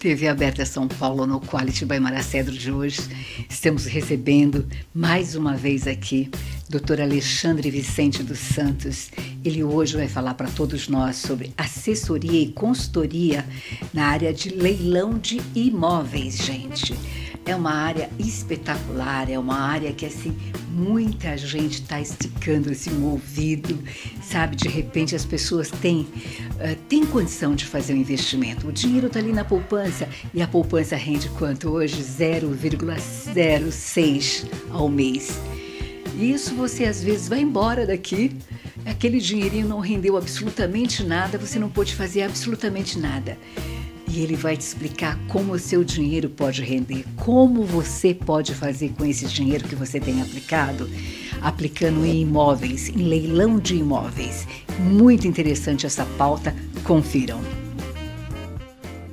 TV Aberta São Paulo no Quality by Maracedro de hoje. Estamos recebendo mais uma vez aqui Dr. Alexandre Vicente dos Santos. Ele hoje vai falar para todos nós sobre assessoria e consultoria na área de leilão de imóveis, gente. É uma área espetacular, é uma área que, assim, muita gente está esticando assim, o ouvido, sabe? De repente as pessoas têm condição de fazer um investimento. O dinheiro está ali na poupança e a poupança rende quanto hoje? 0,06 ao mês. Isso você às vezes vai embora daqui, aquele dinheirinho não rendeu absolutamente nada, você não pôde fazer absolutamente nada. E ele vai te explicar como o seu dinheiro pode render, como você pode fazer com esse dinheiro que você tem aplicando em imóveis, em leilão de imóveis. Muito interessante essa pauta, confiram.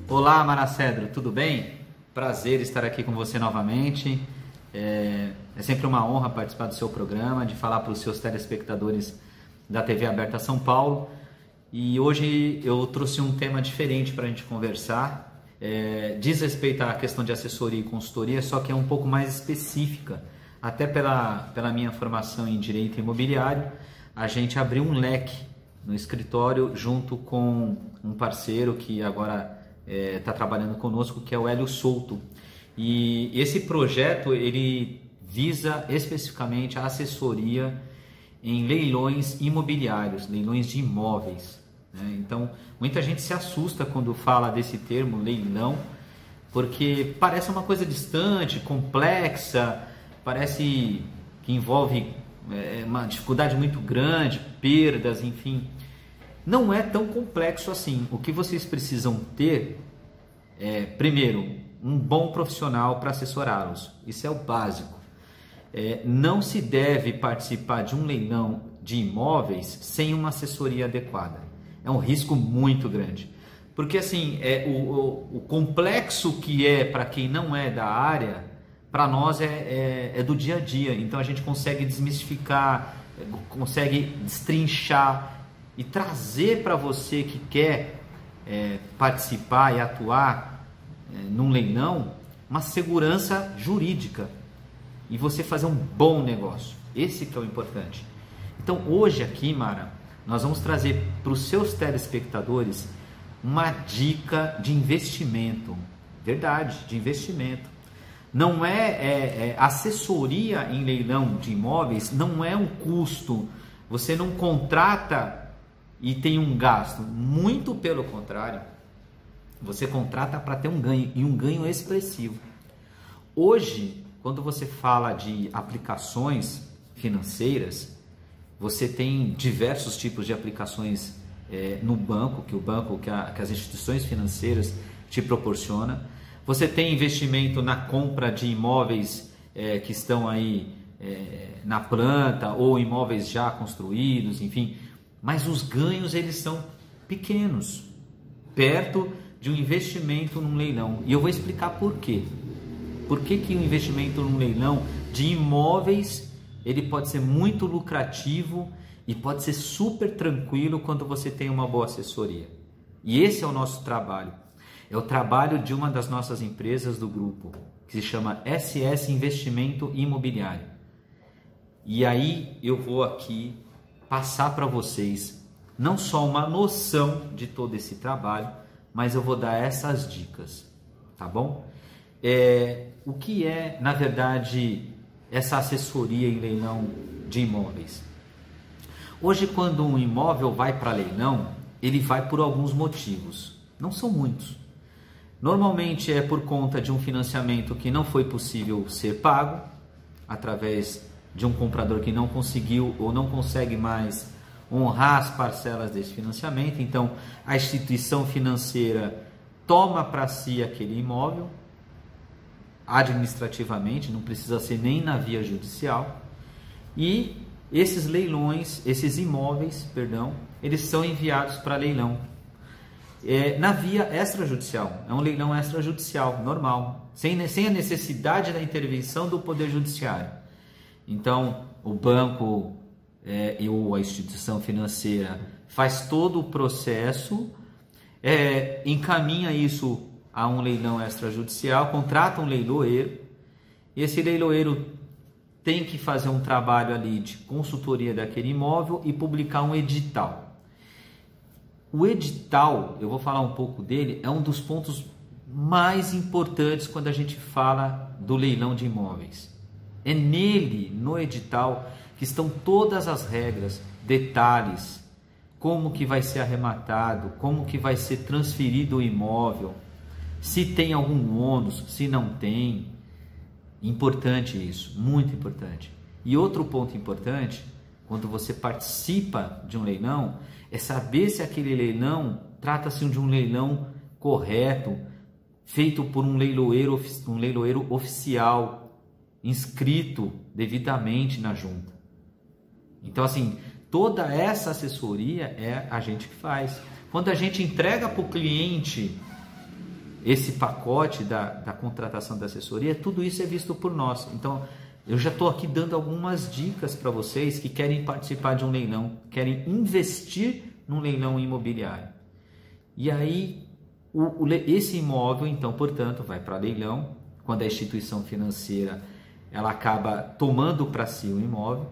Olá, Maracedro, tudo bem? Prazer estar aqui com você novamente. É sempre uma honra participar do seu programa, de falar para os seus telespectadores da TV Aberta São Paulo. E hoje eu trouxe um tema diferente para a gente conversar. Diz respeito à questão de assessoria e consultoria, só que é um pouco mais específica. Até pela minha formação em Direito Imobiliário, a gente abriu um leque no escritório junto com um parceiro que agora está trabalhando conosco, que é o Hélio Souto. E esse projeto ele visa especificamente a assessoria em leilões imobiliários, leilões de imóveis. Então, muita gente se assusta quando fala desse termo leilão, porque parece uma coisa distante, complexa, parece que envolve uma dificuldade muito grande, perdas, enfim. Não é tão complexo assim. O que vocês precisam ter é, primeiro, um bom profissional para assessorá-los. Isso é o básico. Não se deve participar de um leilão de imóveis sem uma assessoria adequada. É um risco muito grande. Porque assim, o complexo que é para quem não é da área, para nós é do dia a dia. Então a gente consegue desmistificar, consegue destrinchar e trazer para você que quer participar e atuar num leilão uma segurança jurídica. E você fazer um bom negócio. Esse que é o importante. Então hoje aqui, Mara, nós vamos trazer para os seus telespectadores uma dica de investimento. Verdade, de investimento. Não assessoria em leilão de imóveis, não é um custo. Você não contrata e tem um gasto. Muito pelo contrário. Você contrata para ter um ganho, e um ganho expressivo. Hoje, quando você fala de aplicações financeiras, você tem diversos tipos de aplicações no banco, que as instituições financeiras te proporcionam. Você tem investimento na compra de imóveis que estão aí na planta ou imóveis já construídos, enfim. Mas os ganhos eles são pequenos, perto de um investimento num leilão. E eu vou explicar por quê. Por que o investimento num leilão de imóveis ele pode ser muito lucrativo e pode ser super tranquilo quando você tem uma boa assessoria. E esse é o nosso trabalho. É o trabalho de uma das nossas empresas do grupo, que se chama SS Investimento Imobiliário. E aí eu vou aqui passar para vocês não só uma noção de todo esse trabalho, mas eu vou dar essas dicas, tá bom? O que é, na verdade, essa assessoria em leilão de imóveis? Hoje, quando um imóvel vai para leilão, ele vai por alguns motivos. Não são muitos. Normalmente é por conta de um financiamento que não foi possível ser pago, através de um comprador que não conseguiu ou não consegue mais honrar as parcelas desse financiamento. Então, a instituição financeira toma para si aquele imóvel, administrativamente, não precisa ser nem na via judicial, e esses leilões, esses imóveis, eles são enviados para leilão na via extrajudicial. É um leilão extrajudicial, normal, sem a necessidade da intervenção do Poder Judiciário. Então, o banco ou a instituição financeira faz todo o processo, encaminha isso a um leilão extrajudicial, contrata um leiloeiro, e esse leiloeiro tem que fazer um trabalho ali de consultoria daquele imóvel e publicar um edital. O edital, eu vou falar um pouco dele, é um dos pontos mais importantes quando a gente fala do leilão de imóveis. É nele, no edital, que estão todas as regras, detalhes, como que vai ser arrematado, como que vai ser transferido o imóvel, se tem algum ônus, se não tem. Importante isso, muito importante. E outro ponto importante, quando você participa de um leilão, é saber se aquele leilão trata-se de um leilão correto, feito por um leiloeiro oficial, inscrito devidamente na junta. Então, assim, toda essa assessoria é a gente que faz. Quando a gente entrega para o cliente esse pacote da contratação da assessoria, tudo isso é visto por nós. Então, eu já estou aqui dando algumas dicas para vocês que querem participar de um leilão, querem investir num leilão imobiliário. E aí, esse imóvel, então, portanto, vai para leilão, quando a instituição financeira ela acaba tomando para si o imóvel,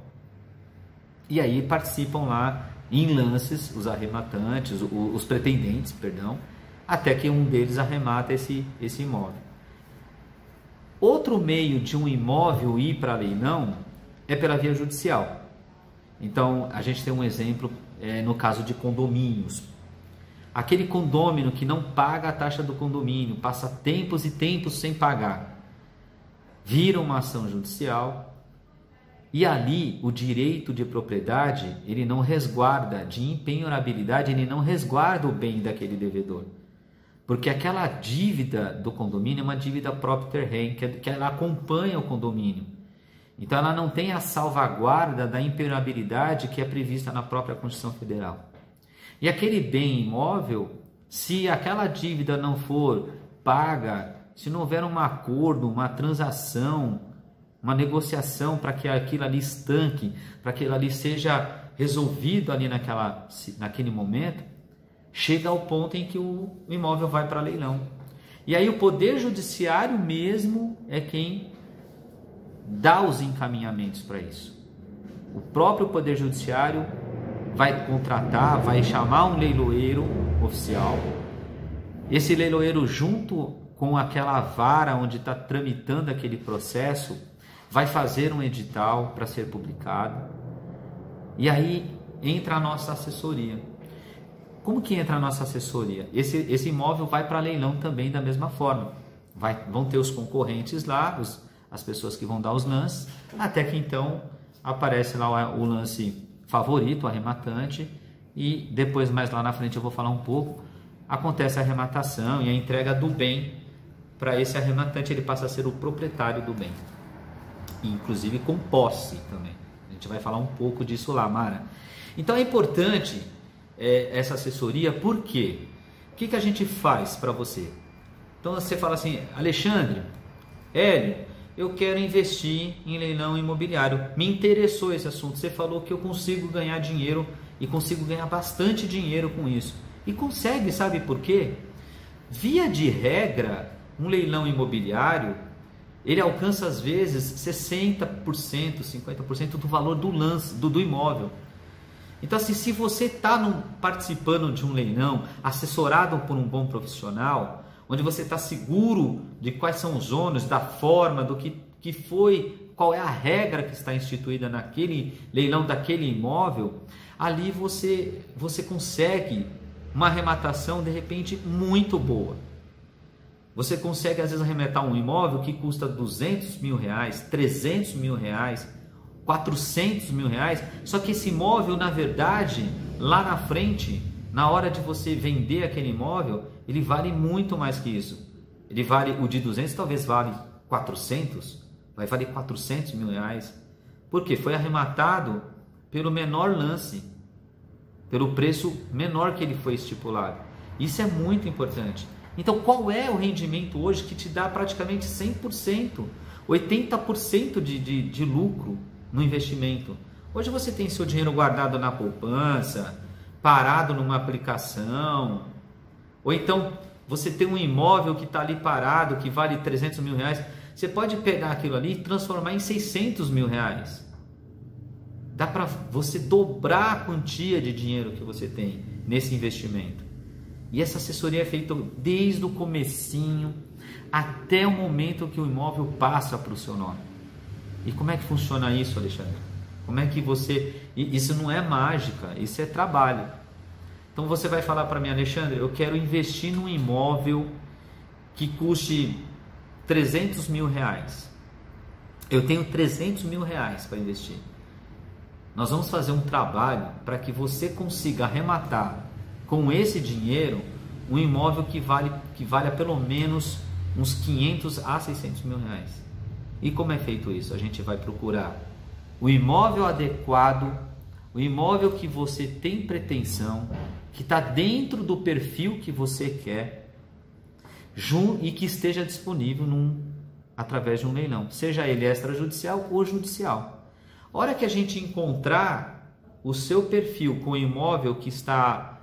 e aí participam lá em lances os arrematantes, os pretendentes, até que um deles arremata esse imóvel. Outro meio de um imóvel ir para leilão é pela via judicial. Então, a gente tem um exemplo no caso de condomínios. Aquele condômino que não paga a taxa do condomínio, passa tempos e tempos sem pagar, vira uma ação judicial, e ali o direito de propriedade, ele não resguarda, de impenhorabilidade, ele não resguarda o bem daquele devedor. Porque aquela dívida do condomínio é uma dívida propter rem, que ela acompanha o condomínio. Então ela não tem a salvaguarda da impenhorabilidade que é prevista na própria Constituição Federal. E aquele bem imóvel, se aquela dívida não for paga, se não houver um acordo, uma transação, uma negociação para que aquilo ali estanque, para que aquilo ali seja resolvido ali naquele momento, chega ao ponto em que o imóvel vai para leilão. E aí o Poder Judiciário mesmo é quem dá os encaminhamentos para isso. O próprio Poder Judiciário vai contratar, vai chamar um leiloeiro oficial. Esse leiloeiro, junto com aquela vara onde está tramitando aquele processo, vai fazer um edital para ser publicado. E aí entra a nossa assessoria. Como que entra a nossa assessoria? Esse imóvel vai para leilão também da mesma forma. Vão ter os concorrentes lá, as pessoas que vão dar os lances, até que então aparece lá o lance favorito, o arrematante, e depois mais lá na frente eu vou falar um pouco, acontece a arrematação e a entrega do bem para esse arrematante, ele passa a ser o proprietário do bem, inclusive com posse também. A gente vai falar um pouco disso lá, Mara. Então é importante essa assessoria, por quê? O que a gente faz para você? Então você fala assim, Alexandre, Hélio, eu quero investir em leilão imobiliário, me interessou esse assunto, você falou que eu consigo ganhar dinheiro e consigo ganhar bastante dinheiro com isso. E consegue, sabe por quê? Via de regra, um leilão imobiliário, ele alcança às vezes 60%, 50% do valor do lance, do imóvel. Então, assim, se você está participando de um leilão, assessorado por um bom profissional, onde você está seguro de quais são os ônus, da forma, do que foi, qual é a regra que está instituída naquele leilão daquele imóvel, ali você consegue uma arrematação, de repente, muito boa. Você consegue às vezes arrematar um imóvel que custa 200 mil reais, 300 mil reais, 400 mil reais, só que esse imóvel, na verdade, lá na frente, na hora de você vender aquele imóvel, ele vale muito mais que isso. Ele vale, o de 200 talvez vale 400, vai valer 400 mil reais. Por quê? Foi arrematado pelo menor lance, pelo preço menor que ele foi estipulado. Isso é muito importante. Então, qual é o rendimento hoje que te dá praticamente 100%, 80% de lucro no investimento? Hoje você tem seu dinheiro guardado na poupança, parado numa aplicação, ou então você tem um imóvel que está ali parado, que vale 300 mil reais, você pode pegar aquilo ali e transformar em 600 mil reais. Dá para você dobrar a quantia de dinheiro que você tem nesse investimento. E essa assessoria é feita desde o comecinho até o momento que o imóvel passa para o seu nome. E como é que funciona isso, Alexandre? Como é que você... Isso não é mágica, isso é trabalho. Então você vai falar para mim, Alexandre, eu quero investir num imóvel que custe 300 mil reais. Eu tenho 300 mil reais para investir. Nós vamos fazer um trabalho para que você consiga arrematar com esse dinheiro um imóvel que valha pelo menos uns 500 a 600 mil reais. E como é feito isso? A gente vai procurar o imóvel adequado, o imóvel que você tem pretensão, que está dentro do perfil que você quer e que esteja disponível através de um leilão, seja ele extrajudicial ou judicial. A hora que a gente encontrar o seu perfil com o imóvel que está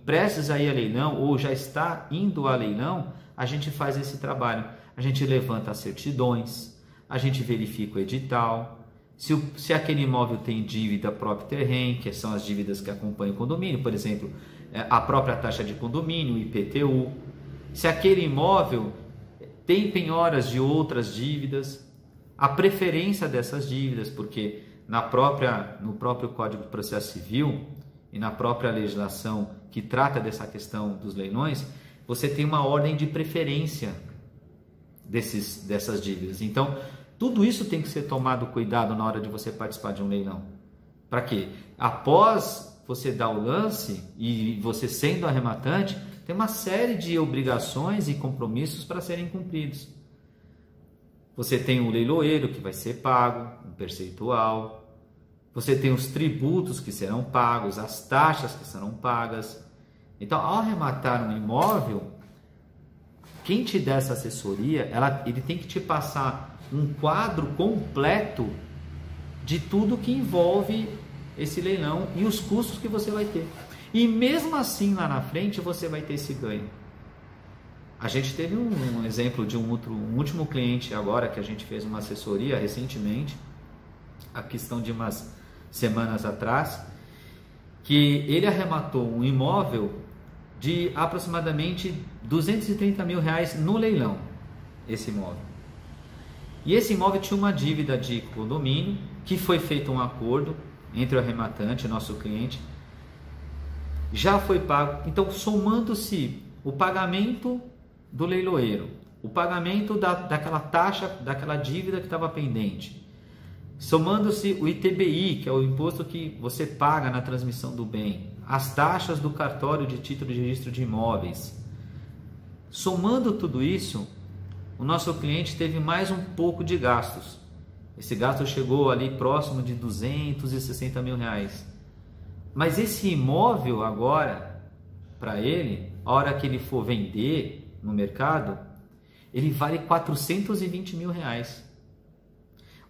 prestes a ir a leilão ou já está indo a leilão, a gente faz esse trabalho. A gente levanta as certidões, a gente verifica o edital, se aquele imóvel tem dívida própria terreno, que são as dívidas que acompanham o condomínio, por exemplo, a própria taxa de condomínio, o IPTU, se aquele imóvel tem penhoras de outras dívidas, a preferência dessas dívidas, porque no próprio Código de Processo Civil e na própria legislação que trata dessa questão dos leilões, você tem uma ordem de preferência dessas dívidas. Então, tudo isso tem que ser tomado cuidado na hora de você participar de um leilão. Para quê? Após você dar o lance e você sendo arrematante, tem uma série de obrigações e compromissos para serem cumpridos. Você tem o leiloeiro que vai ser pago, um percentual. Você tem os tributos que serão pagos, as taxas que serão pagas. Então, ao arrematar um imóvel, quem te der essa assessoria, ele tem que te passar um quadro completo de tudo que envolve esse leilão e os custos que você vai ter. E mesmo assim, lá na frente, você vai ter esse ganho. A gente teve um exemplo de um último cliente agora, que a gente fez uma assessoria recentemente, a questão de umas semanas atrás, que ele arrematou um imóvel de aproximadamente 230 mil reais no leilão, esse imóvel. E esse imóvel tinha uma dívida de condomínio, que foi feito um acordo entre o arrematante e nosso cliente, já foi pago. Então, somando-se o pagamento do leiloeiro, o pagamento daquela taxa, daquela dívida que estava pendente, somando-se o ITBI, que é o imposto que você paga na transmissão do bem, as taxas do cartório de título de registro de imóveis, somando tudo isso, o nosso cliente teve mais um pouco de gastos. Esse gasto chegou ali próximo de 260 mil reais. Mas esse imóvel agora, para ele, a hora que ele for vender no mercado, ele vale 420 mil reais.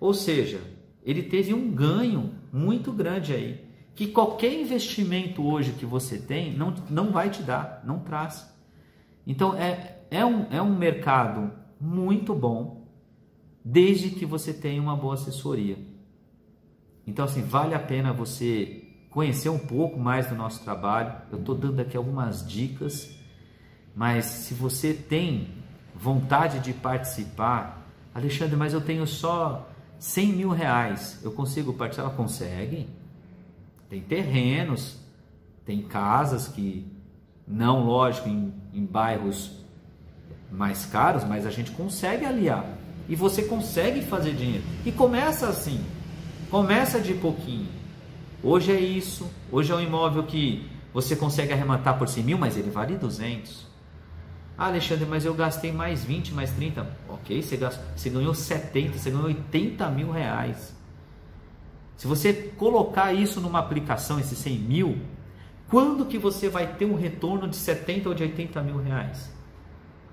Ou seja, ele teve um ganho muito grande aí, que qualquer investimento hoje que você tem não vai te dar, não traz. Então é um mercado muito bom, desde que você tenha uma boa assessoria. Então assim, vale a pena você conhecer um pouco mais do nosso trabalho. Eu estou dando aqui algumas dicas, mas se você tem vontade de participar, Alexandre, mas eu tenho só 100 mil reais, eu consigo participar? Consegue. Tem terrenos, tem casas que, não lógico, em bairros mais caros, mas a gente consegue aliar. E você consegue fazer dinheiro. E começa assim. Começa de pouquinho. Hoje é isso. Hoje é um imóvel que você consegue arrematar por 100 mil, mas ele vale 200. Ah, Alexandre, mas eu gastei mais 20, mais 30. Ok, você ganhou 70, você ganhou 80 mil reais. Se você colocar isso numa aplicação, esses 100 mil, quando que você vai ter um retorno de 70 ou de 80 mil reais?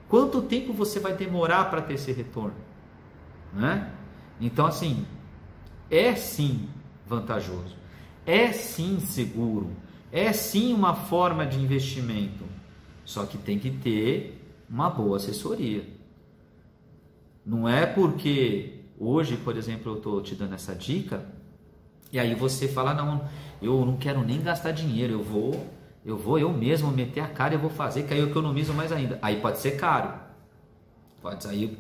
Quanto tempo você vai demorar para ter esse retorno? Né? Então, assim, é sim vantajoso, é sim seguro, é sim uma forma de investimento, só que tem que ter uma boa assessoria. Não é porque hoje, por exemplo, eu estou te dando essa dica, e aí você fala, não, eu não quero nem gastar dinheiro, eu vou eu mesmo meter a cara e eu vou fazer, que aí eu economizo mais ainda. Aí pode ser caro.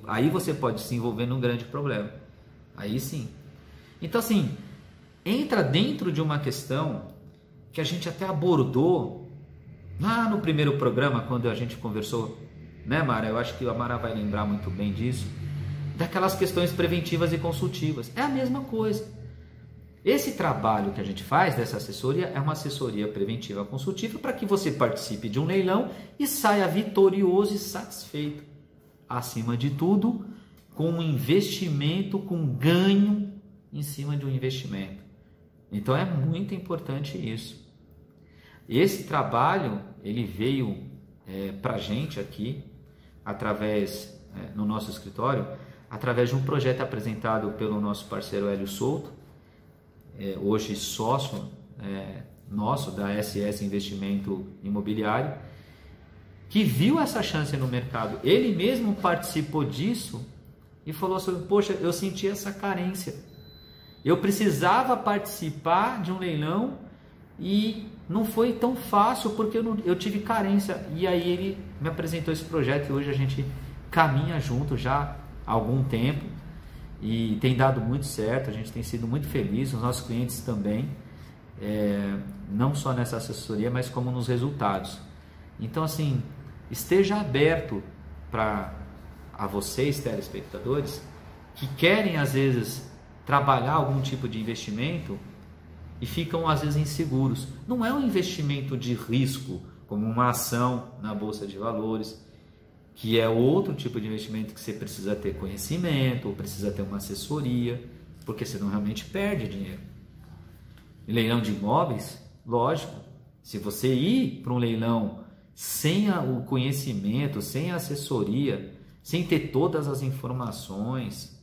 Aí você pode se envolver num grande problema. Aí sim. Então assim, entra dentro de uma questão que a gente até abordou lá no primeiro programa, quando a gente conversou, né, Mara? Eu acho que a Mara vai lembrar muito bem disso. Daquelas questões preventivas e consultivas. É a mesma coisa. Esse trabalho que a gente faz dessa assessoria é uma assessoria preventiva consultiva para que você participe de um leilão e saia vitorioso e satisfeito. Acima de tudo, com um investimento, com ganho em cima de um investimento. Então é muito importante isso. Esse trabalho, ele veio para a gente aqui, no nosso escritório, através de um projeto apresentado pelo nosso parceiro Hélio Souto, hoje sócio nosso da SS Investimento Imobiliário, que viu essa chance no mercado. Ele mesmo participou disso e falou assim, poxa, eu senti essa carência. Eu precisava participar de um leilão e não foi tão fácil porque eu tive carência. E aí ele me apresentou esse projeto e hoje a gente caminha junto já há algum tempo e tem dado muito certo, a gente tem sido muito feliz, os nossos clientes também, não só nessa assessoria, mas como nos resultados. Então assim, esteja aberto a vocês, telespectadores, que querem às vezes trabalhar algum tipo de investimento e ficam às vezes inseguros. Não é um investimento de risco, como uma ação na Bolsa de Valores, que é outro tipo de investimento que você precisa ter conhecimento, ou precisa ter uma assessoria, porque senão realmente perde dinheiro. Em leilão de imóveis, lógico, se você ir para um leilão sem o conhecimento, sem a assessoria, sem ter todas as informações,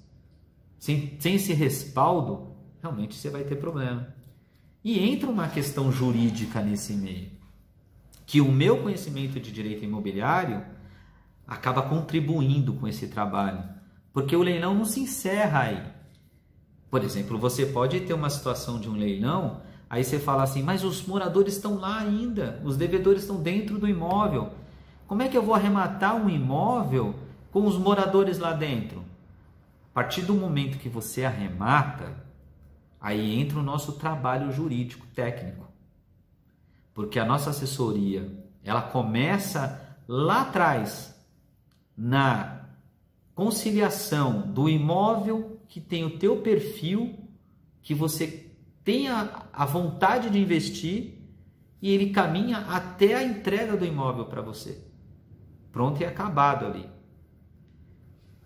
sem esse respaldo, realmente você vai ter problema. E entra uma questão jurídica nesse meio, que o meu conhecimento de direito imobiliário acaba contribuindo com esse trabalho, porque o leilão não se encerra aí. Por exemplo, você pode ter uma situação de um leilão, aí você fala assim, mas os moradores estão lá ainda, os devedores estão dentro do imóvel. Como é que eu vou arrematar um imóvel com os moradores lá dentro? A partir do momento que você arremata, aí entra o nosso trabalho jurídico, técnico. Porque a nossa assessoria, ela começa lá atrás, na conciliação do imóvel que tem o teu perfil, que você tenha a vontade de investir, e ele caminha até a entrega do imóvel para você. Pronto e acabado ali.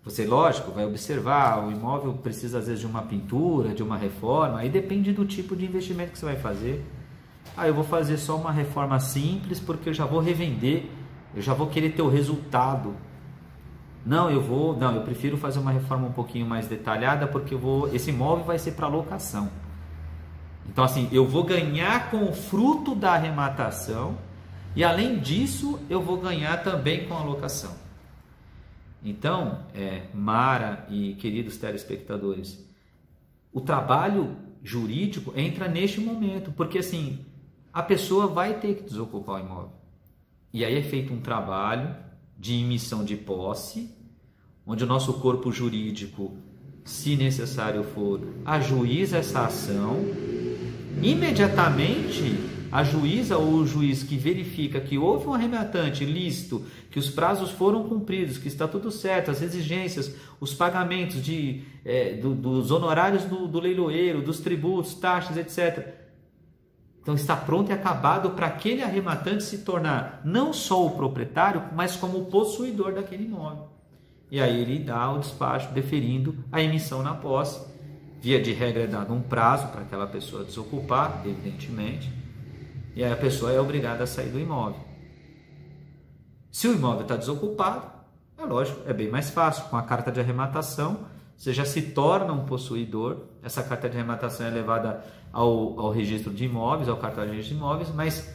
Você, lógico, vai observar, o imóvel precisa às vezes de uma pintura, de uma reforma, aí depende do tipo de investimento que você vai fazer. Eu vou fazer só uma reforma simples porque eu já vou revender, eu já vou querer ter o resultado. Eu prefiro fazer uma reforma um pouquinho mais detalhada porque esse imóvel vai ser para locação. Então assim, eu vou ganhar com o fruto da arrematação e além disso eu vou ganhar também com a locação. Então, Mara e queridos telespectadores, o trabalho jurídico entra neste momento, porque assim, a pessoa vai ter que desocupar o imóvel. E aí é feito um trabalho de emissão de posse, onde o nosso corpo jurídico, se necessário for, ajuiza essa ação. Imediatamente a juíza ou o juiz que verifica que houve um arrematante lícito, que os prazos foram cumpridos, que está tudo certo, as exigências, os pagamentos dos honorários do leiloeiro, dos tributos, taxas, etc. Então está pronto e acabado para aquele arrematante se tornar não só o proprietário, mas como o possuidor daquele imóvel. E aí ele dá o despacho deferindo a emissão na posse. Via de regra é dado um prazo para aquela pessoa desocupar, evidentemente, e aí a pessoa é obrigada a sair do imóvel. Se o imóvel está desocupado, é lógico, é bem mais fácil. Com a carta de arrematação, você já se torna um possuidor. Essa carta de arrematação é levada ao registro de imóveis, ao cartório de registro de imóveis, mas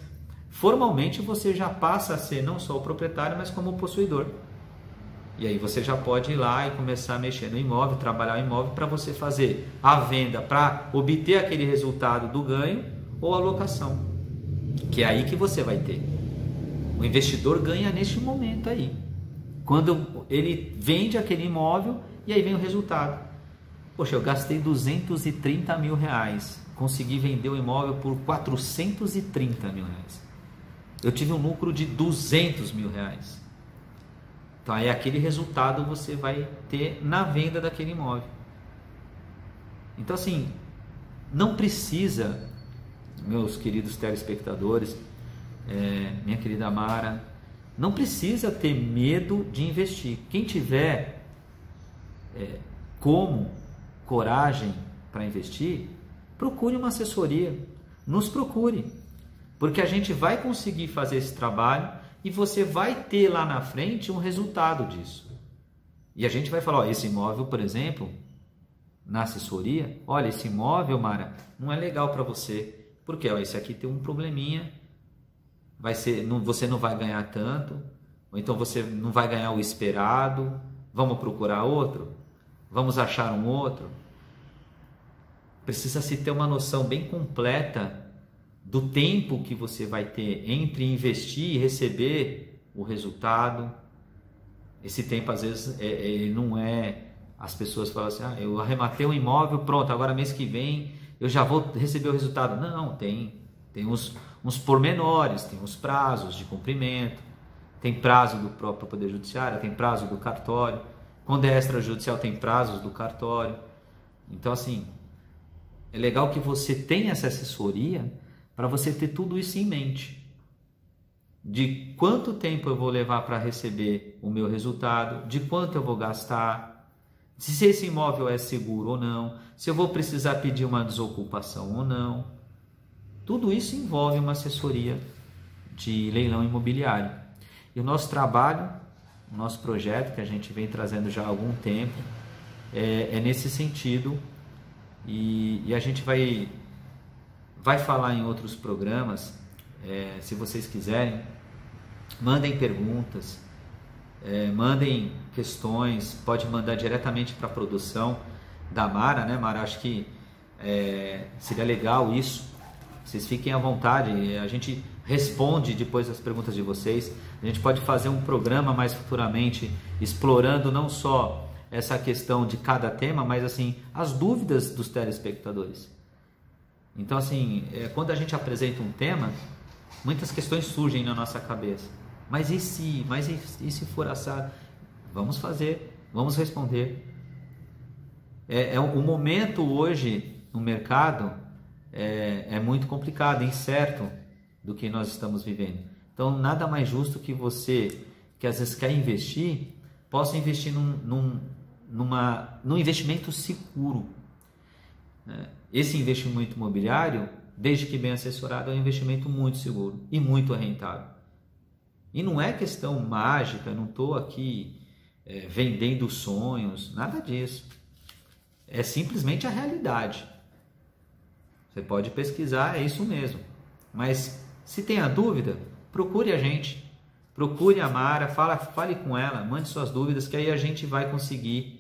formalmente você já passa a ser não só o proprietário, mas como o possuidor. E aí você já pode ir lá e começar a mexer no imóvel, trabalhar o imóvel para você fazer a venda, para obter aquele resultado do ganho ou a locação, que é aí que você vai ter. O investidor ganha neste momento aí, quando ele vende aquele imóvel e aí vem o resultado. Poxa, eu gastei 230 mil reais, consegui vender o imóvel por 430 mil reais. Eu tive um lucro de 200 mil reais. Então, aí aquele resultado você vai ter na venda daquele imóvel. Então, assim, não precisa, meus queridos telespectadores, minha querida Mara, não precisa ter medo de investir. Quem tiver coragem para investir, procure uma assessoria, nos procure, porque a gente vai conseguir fazer esse trabalho e você vai ter lá na frente um resultado disso. E a gente vai falar, ó, esse imóvel, por exemplo, na assessoria, olha, esse imóvel, Mara, não é legal para você, porque ó, esse aqui tem um probleminha, você não vai ganhar tanto, ou então você não vai ganhar o esperado, vamos procurar outro? Vamos achar um outro? Precisa se ter uma noção bem completa do tempo que você vai ter entre investir e receber o resultado. Esse tempo, às vezes, ele não é... As pessoas falam assim, eu arrematei um imóvel, pronto, agora mês que vem eu já vou receber o resultado. Não, tem uns pormenores, tem os prazos de cumprimento, tem prazo do próprio Poder Judiciário, tem prazo do cartório. Quando é extrajudicial, tem prazos do cartório. Então, assim, é legal que você tenha essa assessoria para você ter tudo isso em mente. De quanto tempo eu vou levar para receber o meu resultado, de quanto eu vou gastar, se esse imóvel é seguro ou não, se eu vou precisar pedir uma desocupação ou não. Tudo isso envolve uma assessoria de leilão imobiliário. E o nosso trabalho, o nosso projeto, que a gente vem trazendo já há algum tempo, é nesse sentido. E a gente vai falar em outros programas. Se vocês quiserem, mandem perguntas, mandem questões, pode mandar diretamente para a produção da Mara, né, Mara? Acho que seria legal isso. Vocês fiquem à vontade, a gente responde depois as perguntas de vocês. A gente pode fazer um programa mais futuramente explorando não só essa questão de cada tema, mas assim, as dúvidas dos telespectadores. Então, assim, quando a gente apresenta um tema, muitas questões surgem na nossa cabeça. Mas e se for assado? Vamos fazer, vamos responder. O momento hoje no mercado é muito complicado, incerto do que nós estamos vivendo. Então, nada mais justo que você, que às vezes quer investir, possa investir num investimento seguro. Esse investimento imobiliário, desde que bem assessorado, é um investimento muito seguro e muito rentável. E não é questão mágica, não estou aqui vendendo sonhos, nada disso. É simplesmente a realidade. Você pode pesquisar, é isso mesmo. Mas se tem a dúvida, procure a gente. Procure a Mara, fale com ela, mande suas dúvidas, que aí a gente vai conseguir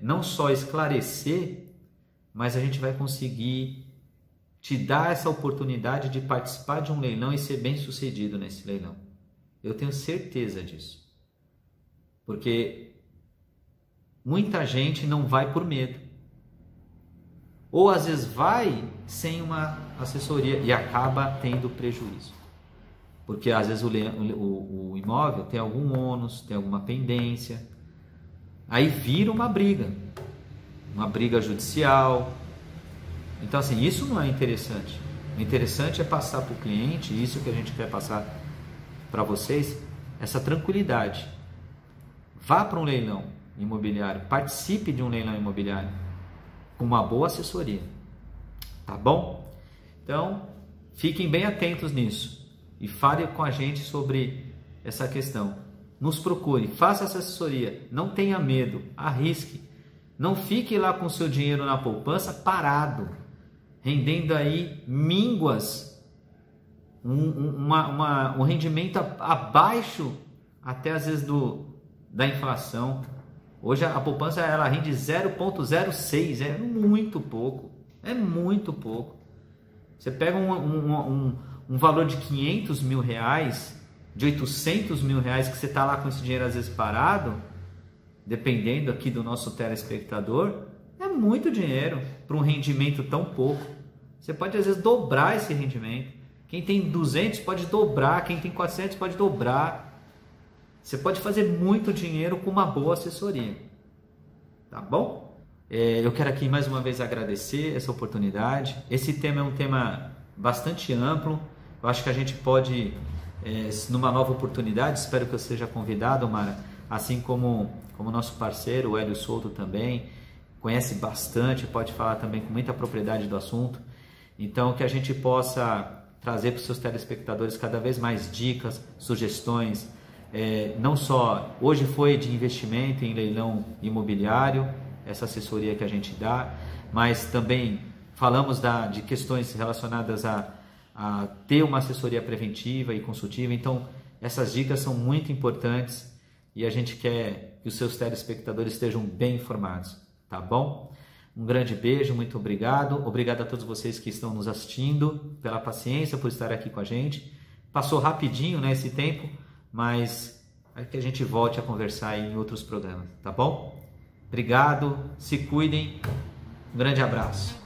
não só esclarecer, mas a gente vai conseguir te dar essa oportunidade de participar de um leilão e ser bem sucedido nesse leilão. Eu tenho certeza disso. Porque muita gente não vai por medo. ou às vezes vai sem uma assessoria e acaba tendo prejuízo. Porque às vezes o imóvel tem algum ônus, tem alguma pendência, aí vira uma briga judicial. Então assim, isso não é interessante. O interessante é passar para o cliente, isso que a gente quer passar para vocês, essa tranquilidade. Vá para um leilão imobiliário, participe de um leilão imobiliário com uma boa assessoria, tá bom? Então, fiquem bem atentos nisso e falem com a gente sobre essa questão. Nos procure, faça essa assessoria, não tenha medo, arrisque. Não fique lá com o seu dinheiro na poupança parado, rendendo aí mínguas, um rendimento abaixo até às vezes da inflação. Hoje a poupança ela rende 0,06, é muito pouco, Você pega um valor de 500 mil reais, de 800 mil reais, que você está lá com esse dinheiro às vezes parado, dependendo aqui do nosso telespectador, é muito dinheiro para um rendimento tão pouco. Você pode às vezes dobrar esse rendimento. Quem tem 200 pode dobrar, quem tem 400 pode dobrar. Você pode fazer muito dinheiro com uma boa assessoria, tá bom? Eu quero aqui mais uma vez agradecer essa oportunidade. Esse tema é um tema bastante amplo. Eu acho que a gente pode, numa nova oportunidade, espero que eu seja convidado, Mara, assim como nosso parceiro, o Hélio Souto também, conhece bastante, pode falar também com muita propriedade do assunto. Então, que a gente possa trazer para os seus telespectadores cada vez mais dicas, sugestões, não só, hoje foi de investimento em leilão imobiliário, essa assessoria que a gente dá, mas também falamos de questões relacionadas a ter uma assessoria preventiva e consultiva. Então, essas dicas são muito importantes e a gente quer que os seus telespectadores estejam bem informados, tá bom? Um grande beijo, muito obrigado. Obrigado a todos vocês que estão nos assistindo, pela paciência, por estar aqui com a gente. Passou rapidinho, né, esse tempo, mas é que a gente volte a conversar em outros programas, tá bom? Obrigado, se cuidem, um grande abraço.